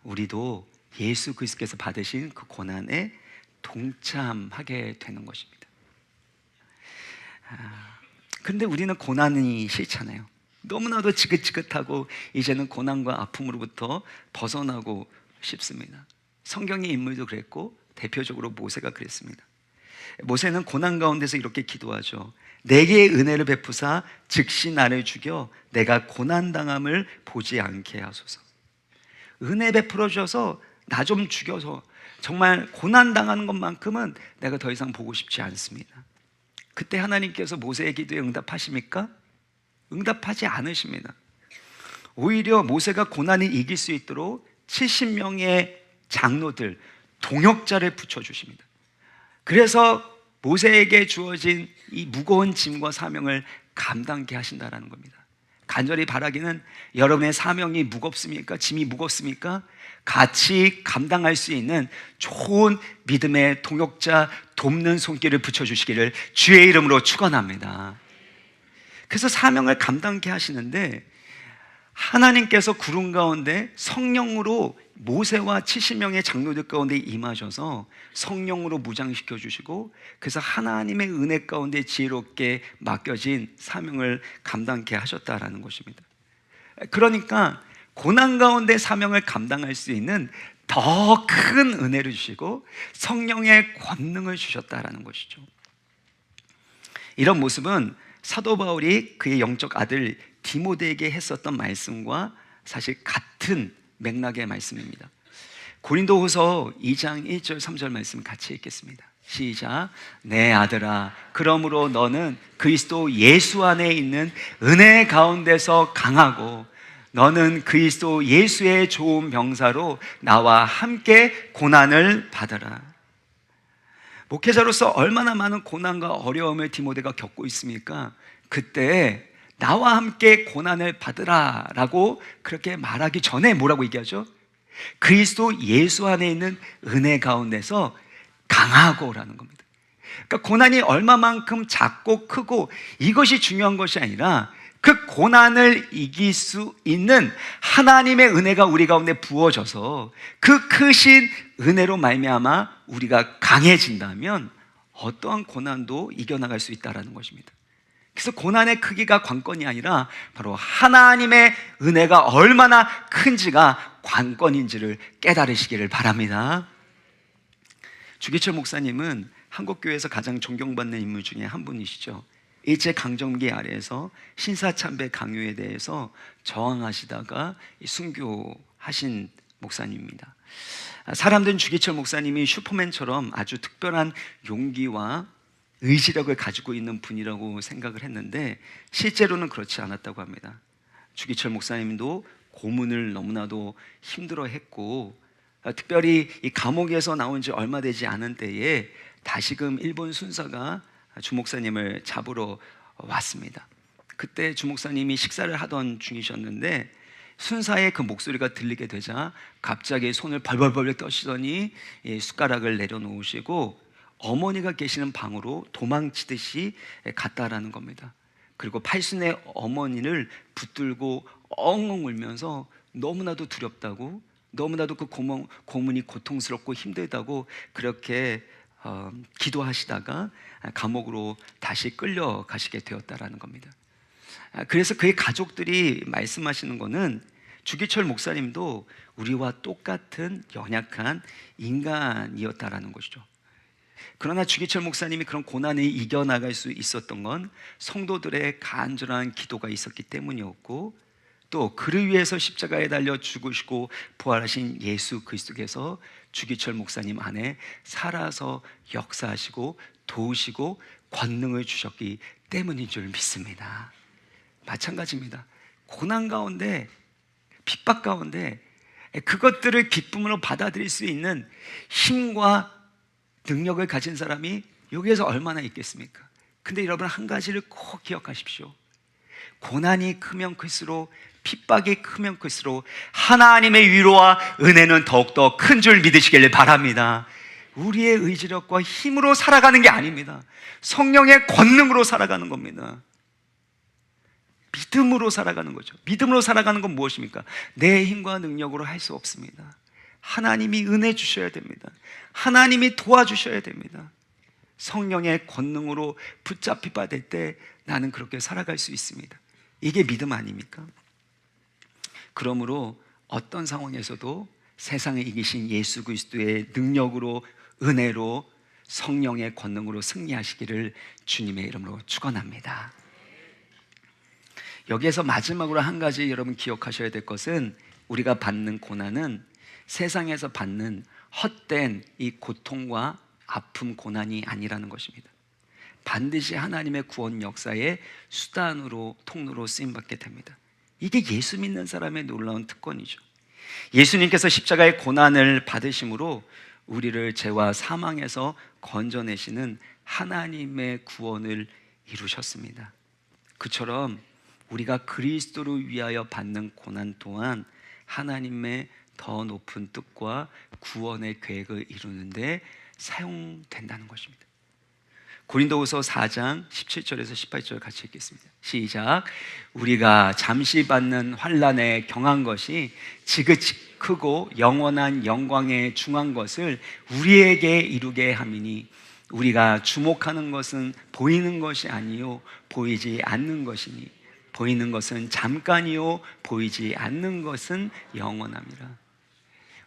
우리도 예수 그리스도께서 받으신 그 고난에 동참하게 되는 것입니다. 그런데 우리는 고난이 싫잖아요. 너무나도 지긋지긋하고 이제는 고난과 아픔으로부터 벗어나고 싶습니다. 성경의 인물도 그랬고 대표적으로 모세가 그랬습니다. 모세는 고난 가운데서 이렇게 기도하죠. 내게 은혜를 베푸사 즉시 나를 죽여 내가 고난당함을 보지 않게 하소서. 은혜 베풀어 주셔서 나 좀 죽여서 정말 고난당하는 것만큼은 내가 더 이상 보고 싶지 않습니다. 그때 하나님께서 모세의 기도에 응답하십니까? 응답하지 않으십니다. 오히려 모세가 고난을 이길 수 있도록 70명의 장로들, 동역자를 붙여주십니다. 그래서 모세에게 주어진 이 무거운 짐과 사명을 감당케 하신다는 겁니다. 간절히 바라기는 여러분의 사명이 무겁습니까? 짐이 무겁습니까? 같이 감당할 수 있는 좋은 믿음의 동역자, 돕는 손길을 붙여주시기를 주의 이름으로 축원합니다. 그래서 사명을 감당케 하시는데 하나님께서 구름 가운데 성령으로 모세와 70명의 장로들 가운데 임하셔서 성령으로 무장시켜 주시고 그래서 하나님의 은혜 가운데 지혜롭게 맡겨진 사명을 감당케 하셨다라는 것입니다. 그러니까 고난 가운데 사명을 감당할 수 있는 더 큰 은혜를 주시고 성령의 권능을 주셨다라는 것이죠. 이런 모습은 사도 바울이 그의 영적 아들 디모데에게 했었던 말씀과 사실 같은 맥락의 말씀입니다. 고린도후서 2장 1절 3절 말씀 같이 읽겠습니다. 시작. 내 아들아, 그러므로 너는 그리스도 예수 안에 있는 은혜 가운데서 강하고 너는 그리스도 예수의 좋은 병사로 나와 함께 고난을 받아라. 목회자로서 얼마나 많은 고난과 어려움을 디모데가 겪고 있습니까? 그때 나와 함께 고난을 받으라 라고 그렇게 말하기 전에 뭐라고 얘기하죠? 그리스도 예수 안에 있는 은혜 가운데서 강하고 라는 겁니다. 그러니까 고난이 얼마만큼 작고 크고 이것이 중요한 것이 아니라 그 고난을 이길 수 있는 하나님의 은혜가 우리 가운데 부어져서 그 크신 은혜로 말미암아 우리가 강해진다면 어떠한 고난도 이겨나갈 수 있다는 것입니다. 그래서 고난의 크기가 관건이 아니라 바로 하나님의 은혜가 얼마나 큰지가 관건인지를 깨달으시기를 바랍니다. 주기철 목사님은 한국교회에서 가장 존경받는 인물 중에 한 분이시죠. 일제강점기 아래에서 신사참배 강요에 대해서 저항하시다가 순교하신 목사님입니다. 사람들은 주기철 목사님이 슈퍼맨처럼 아주 특별한 용기와 의지력을 가지고 있는 분이라고 생각을 했는데 실제로는 그렇지 않았다고 합니다. 주기철 목사님도 고문을 너무나도 힘들어했고 특별히 이 감옥에서 나온 지 얼마 되지 않은 때에 다시금 일본 순사가 주 목사님을 잡으러 왔습니다. 그때 주 목사님이 식사를 하던 중이셨는데 순사의 그 목소리가 들리게 되자 갑자기 손을 벌벌벌 떠시더니 숟가락을 내려놓으시고 어머니가 계시는 방으로 도망치듯이 갔다라는 겁니다. 그리고 팔순의 어머니를 붙들고 엉엉 울면서 너무나도 두렵다고, 너무나도 그 고문이 고통스럽고 힘들다고 그렇게 기도하시다가 감옥으로 다시 끌려가시게 되었다라는 겁니다. 그래서 그의 가족들이 말씀하시는 것은 주기철 목사님도 우리와 똑같은 연약한 인간이었다라는 것이죠. 그러나 주기철 목사님이 그런 고난을 이겨나갈 수 있었던 건 성도들의 간절한 기도가 있었기 때문이었고 또 그를 위해서 십자가에 달려 죽으시고 부활하신 예수 그리스도께서 주기철 목사님 안에 살아서 역사하시고 도우시고 권능을 주셨기 때문인 줄 믿습니다. 마찬가지입니다. 고난 가운데 핍박 가운데 그것들을 기쁨으로 받아들일 수 있는 힘과 능력을 가진 사람이 여기에서 얼마나 있겠습니까? 근데 여러분, 한 가지를 꼭 기억하십시오. 고난이 크면 클수록, 핍박이 크면 클수록 하나님의 위로와 은혜는 더욱더 큰 줄 믿으시길 바랍니다. 우리의 의지력과 힘으로 살아가는 게 아닙니다. 성령의 권능으로 살아가는 겁니다. 믿음으로 살아가는 거죠. 믿음으로 살아가는 건 무엇입니까? 내 힘과 능력으로 할 수 없습니다. 하나님이 은혜 주셔야 됩니다. 하나님이 도와주셔야 됩니다. 성령의 권능으로 붙잡히 받을 때 나는 그렇게 살아갈 수 있습니다. 이게 믿음 아닙니까? 그러므로 어떤 상황에서도 세상을 이기신 예수 그리스도의 능력으로, 은혜로, 성령의 권능으로 승리하시기를 주님의 이름으로 축원합니다. 여기에서 마지막으로 한 가지 여러분 기억하셔야 될 것은, 우리가 받는 고난은 세상에서 받는 헛된 이 고통과 아픔, 고난이 아니라는 것입니다. 반드시 하나님의 구원 역사의 수단으로, 통로로 쓰임받게 됩니다. 이게 예수 믿는 사람의 놀라운 특권이죠. 예수님께서 십자가의 고난을 받으심으로 우리를 죄와 사망에서 건져내시는 하나님의 구원을 이루셨습니다. 그처럼 우리가 그리스도를 위하여 받는 고난 또한 하나님의 더 높은 뜻과 구원의 계획을 이루는데 사용된다는 것입니다. 고린도후서 4장 17절에서 18절 같이 읽겠습니다. 시작. 우리가 잠시 받는 환난에 경한 것이 지극히 크고 영원한 영광에 중한 것을 우리에게 이루게 함이니, 우리가 주목하는 것은 보이는 것이 아니요 보이지 않는 것이니, 보이는 것은 잠깐이요 보이지 않는 것은 영원함이라.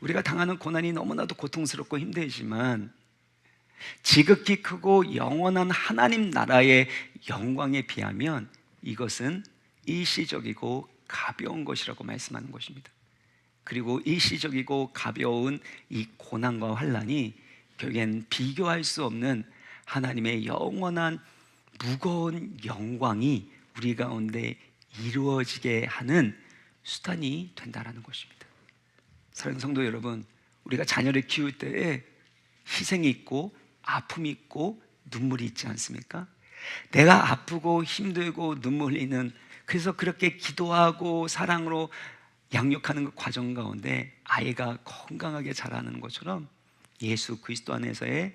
우리가 당하는 고난이 너무나도 고통스럽고 힘들지만 지극히 크고 영원한 하나님 나라의 영광에 비하면 이것은 일시적이고 가벼운 것이라고 말씀하는 것입니다. 그리고 일시적이고 가벼운 이 고난과 환난이 결국엔 비교할 수 없는 하나님의 영원한 무거운 영광이 우리 가운데 이루어지게 하는 수단이 된다는 것입니다. 사랑하는 성도 여러분, 우리가 자녀를 키울 때에 희생이 있고 아픔이 있고 눈물이 있지 않습니까? 내가 아프고 힘들고 눈물 흘리는, 그래서 그렇게 기도하고 사랑으로 양육하는 그 과정 가운데 아이가 건강하게 자라는 것처럼 예수 그리스도 안에서의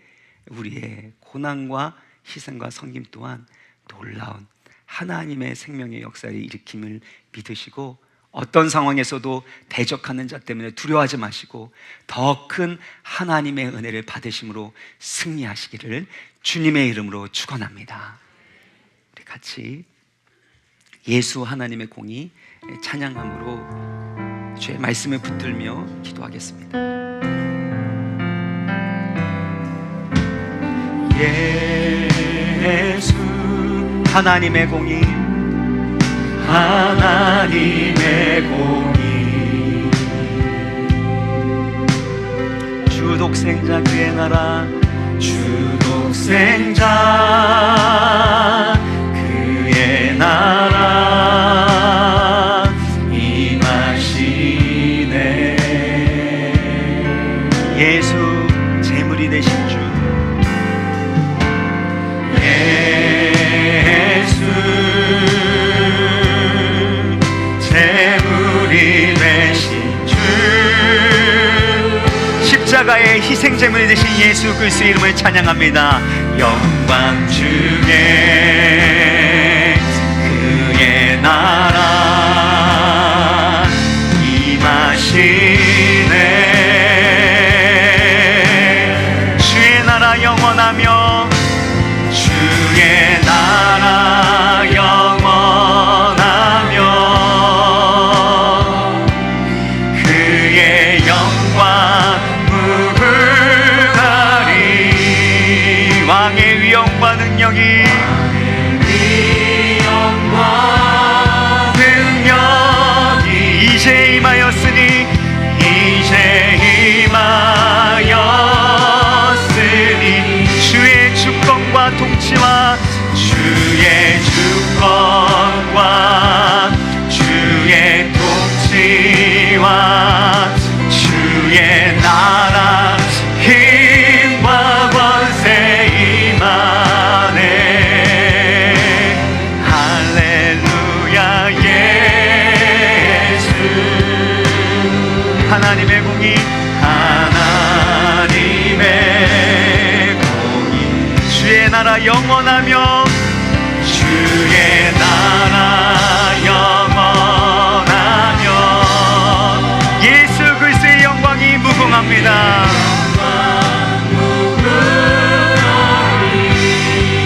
우리의 고난과 희생과 섬김 또한 놀라운 하나님의 생명의 역사를 일으킴을 믿으시고, 어떤 상황에서도 대적하는 자 때문에 두려워하지 마시고 더 큰 하나님의 은혜를 받으심으로 승리하시기를 주님의 이름으로 축원합니다. 우리 같이 예수 하나님의 공의 찬양함으로 주의 말씀을 붙들며 기도하겠습니다. 예수 하나님의 공의, 하나님의 공의, 주 독생자 그의 나라, 주 독생자 그의 나라 임하시네. 예수 제물이 되신 주, 십자가의 희생제물이 되신 예수 그리스도의 이름을 찬양합니다. 영광 중에 그의 나라 임하시네. 주의 나라 영원하며, 주의 나라 영원하며 그의 영광 무궁하리. 왕의 위엄과 능력이, 이제 임하였으니, 이제 임하였으니 주의 주권과 통치와, 주의 주권과 주의 통치와 주의 나라 힘과 하나님의 공의, 하나님의 공의. 주의 나라 영원하며, 주의 나라 영원하며, 예수 그리스도의 영광이 무궁합니다.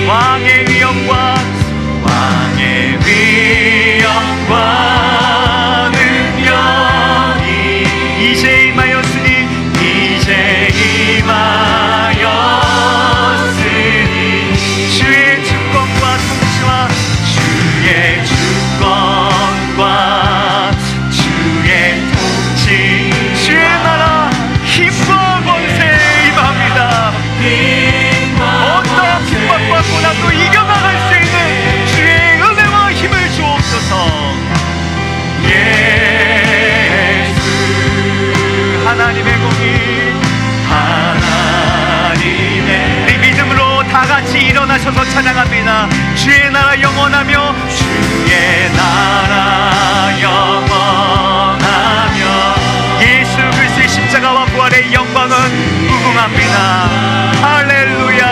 왕의 위엄과, 왕의 위엄과 능력이 이제 임하였으니, 이제 임하였으니, 주의 주권과 통치와, 주의 주권과 주의 통치, 주의 나라 힘과 권세 임합니다. 어떤 핍박과 고난도 이겨나갈 수 있는 주의 은혜와 힘을 주옵소서. 예수 하나님의 공의, 하나님의, 우리 믿음으로 다 같이 일어나셔서 찬양합니다. 주의 나라 영원하며, 주의 나라 영원하며, 예수 그리스도의 십자가와 부활의 영광은 무궁합니다. 할렐루야.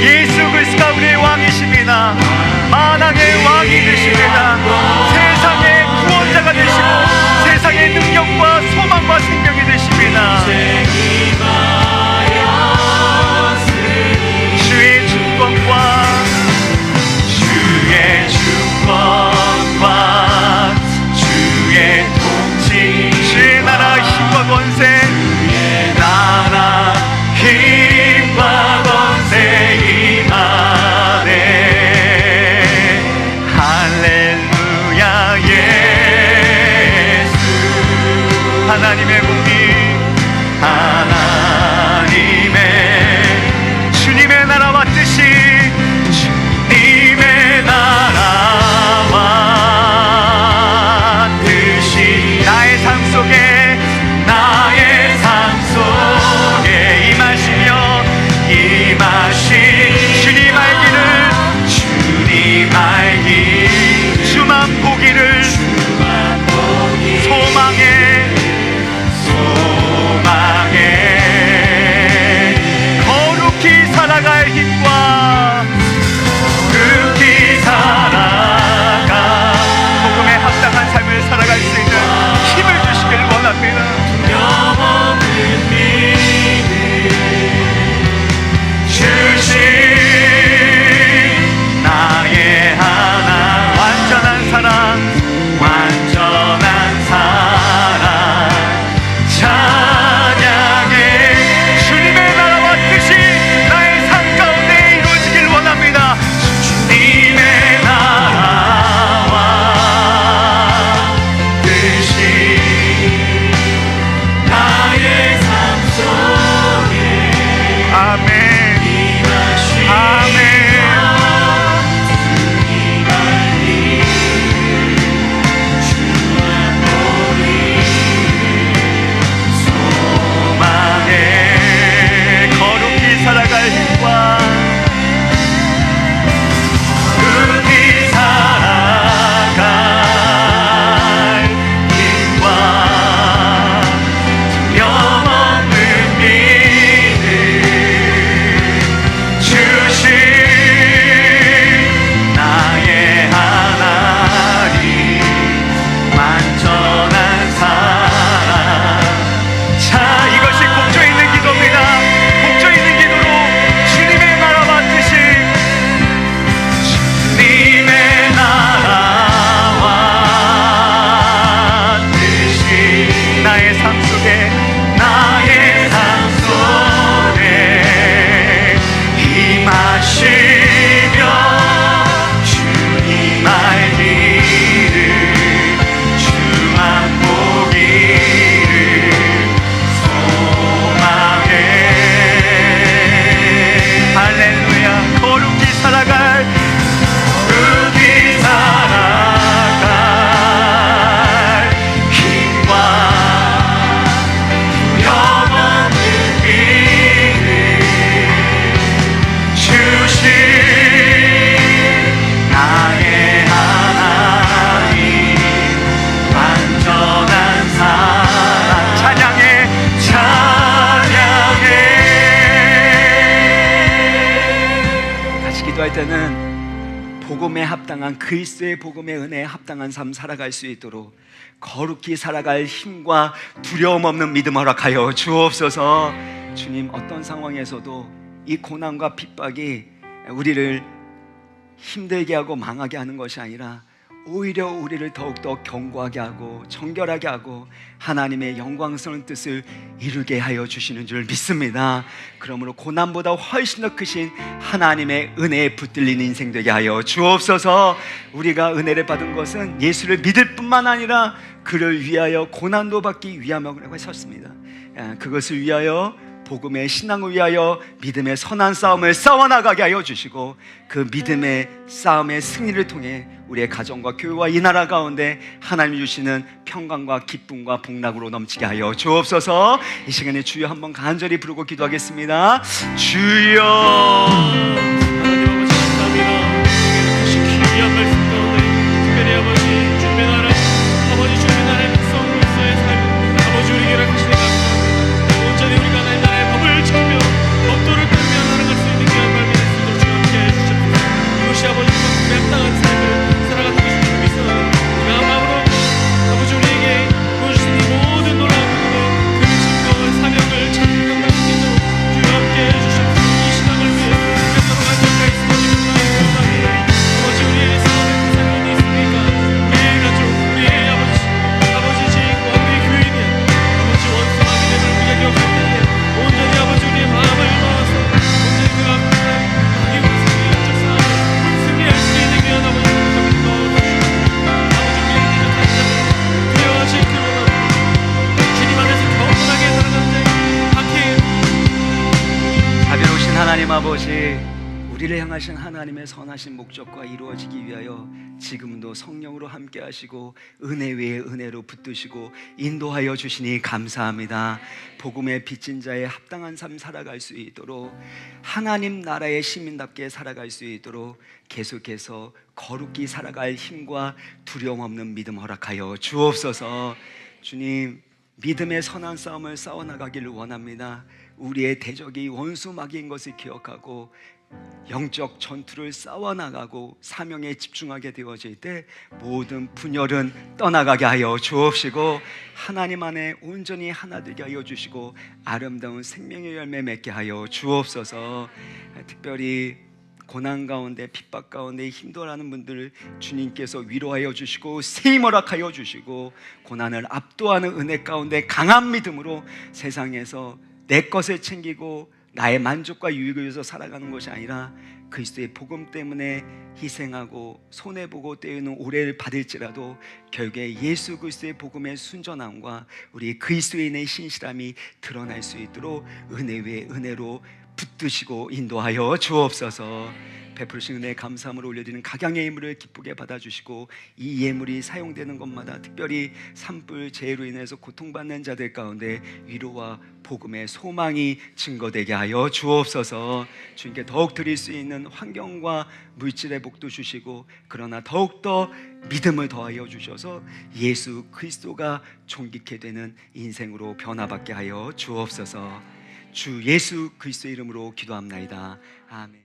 예수 그리스도가 우리의 왕이십니다. 만왕의 왕이 되십니다. 세상의 구원자가 되시고 세상의 능력과 소망과 생명이 되십니다. 주의 주권과, 주의 주권과 주의 통치, 주의 나라 힘과 권세, 주의 나라 힘과 권세 임하네. 할렐루야. 예수 하나님의 공의, 하나님의 주님의 나라와 뜻이, 주님의 나라와 뜻이 나의 삶 속에, 나의 삶 속에 임하시며, 임하신 주님 알기를, 주님 알기, 주만 보기를, 소망의 때는 복음에 합당한, 그리스도의 복음의 은혜에 합당한 삶 살아갈 수 있도록 거룩히 살아갈 힘과 두려움 없는 믿음 허락하여 주옵소서. 주님, 어떤 상황에서도 이 고난과 핍박이 우리를 힘들게 하고 망하게 하는 것이 아니라 오히려 우리를 더욱더 견고하게 하고 정결하게 하고 하나님의 영광스러운 뜻을 이루게 하여 주시는 줄 믿습니다. 그러므로 고난보다 훨씬 더 크신 하나님의 은혜에 붙들린 인생 되게 하여 주옵소서. 우리가 은혜를 받은 것은 예수를 믿을 뿐만 아니라 그를 위하여 고난도 받기 위함이라고 하셨습니다. 그것을 위하여, 복음의 신앙을 위하여 믿음의 선한 싸움을 싸워나가게 하여 주시고, 그 믿음의 싸움의 승리를 통해 우리의 가정과 교회와 이 나라 가운데 하나님이 주시는 평강과 기쁨과 복락으로 넘치게 하여 주옵소서. 이 시간에 주여 한번 간절히 부르고 기도하겠습니다. 주여, 하나님 아버지 감사합니다. 주시기 위한 말씀 가운데 특별히 아버지 주님의 나라, 아버지 주님의 나라의 백성으로서의 삶, 아버지 우리에게 하시는 감사합니다. 온전히 우리가 하나님 나라의 법을 지키며 법도를 따르며 살아갈 수 있는 귀한 말씀을 주님 함께 해주셨습니다. 이것이 아버지 법에 합당한 삶을 살아가는 것이 주님 믿사오니 우리가 마음으로 아버지 우리에게 보여주신 이 모든 놀라운 그 증거와 사명을 찾는 감당할 수 있도록 주님 함께 해주셨습니다. 이 신앙을 위해 그토록 안전하게 있어주시는 하나님 감사합니다. 아버지 우리의 삶에 무슨 일이 있습니까? 우리의 가족, 우리의 아버지 지인과 우리의 교인이 아버지 원수하게 되면 우리가 기억할 때에 온전히 아버지 우리의 마음을 모아서 온전히 그 앞에 하기 원수의 영적 싸움에 승리할 수 있는 귀한 아버지 감사합니다. 아버지 우리에게 대적하는 자들 두려워하실 그 주님 안에서 경건하게 살아가는 자에게 박해 자비로우신 하나님 아버지, 우리를 향하신 하나님의 선하신 목적과 이루어지기 위하여 지금도 성령으로 함께 하시고 은혜 위에 은혜로 붙드시고 인도하여 주시니 감사합니다. 복음의 빚진 자의 합당한 삶 살아갈 수 있도록, 하나님 나라의 시민답게 살아갈 수 있도록 계속해서 거룩히 살아갈 힘과 두려움 없는 믿음 허락하여 주옵소서. 주님, 믿음의 선한 싸움을 싸워나가기를 원합니다. 우리의 대적이 원수 마귀인 것을 기억하고 영적 전투를 싸워나가고 사명에 집중하게 되어질 때 모든 분열은 떠나가게 하여 주옵시고, 하나님 안에 온전히 하나 되게 하여 주시고 아름다운 생명의 열매 맺게 하여 주옵소서. 특별히 고난 가운데 핍박 가운데 힘들어하는 분들을 주님께서 위로하여 주시고 세임 허락하여 주시고, 고난을 압도하는 은혜 가운데 강한 믿음으로 세상에서 내 것을 챙기고 나의 만족과 유익을 위해서 살아가는 것이 아니라 그리스도의 복음 때문에 희생하고 손해보고 때우는 오래를 받을지라도 결국에 예수 그리스도의 복음의 순전함과 우리 그리스도인의 신실함이 드러날 수 있도록 은혜 위에 은혜로 붙드시고 인도하여 주옵소서. 베푸르신 은혜에 감사함을 올려드리는 각양의 예물을 기쁘게 받아주시고, 이 예물이 사용되는 것마다 특별히 산불 재해로 인해서 고통받는 자들 가운데 위로와 복음의 소망이 증거되게 하여 주옵소서. 주님께 더욱 드릴 수 있는 환경과 물질의 복도 주시고, 그러나 더욱더 믿음을 더하여 주셔서 예수 그리스도가 존귀케 되는 인생으로 변화받게 하여 주옵소서. 주 예수 그리스도의 이름으로 기도합나이다. 아멘.